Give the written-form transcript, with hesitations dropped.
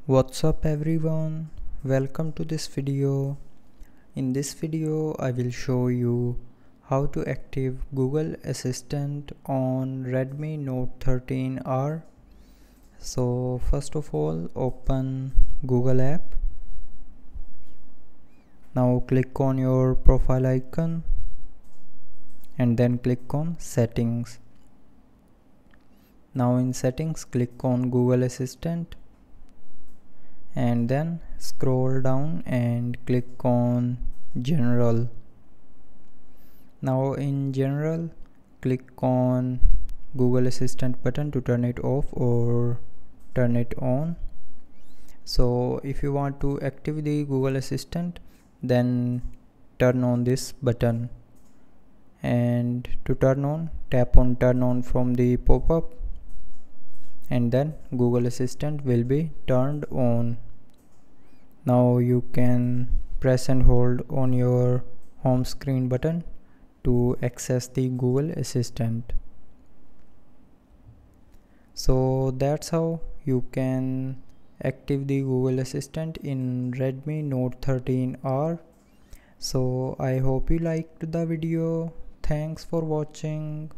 What's up everyone, welcome to this video. In this video I will show you how to active Google Assistant on Redmi Note 13R. So first of all, open Google app. Now click on your profile icon and then click on settings. Now in settings, click on Google Assistant and then scroll down and click on general. Now in general, click on Google Assistant button to turn it off or turn it on. So if you want to activate the Google Assistant, then turn on this button, and to turn on, tap on turn on from the pop-up, and then Google Assistant will be turned on. Now you can press and hold on your home screen button to access the Google Assistant. So that's how you can active the Google Assistant in Redmi Note 13R. So I hope you liked the video. Thanks for watching.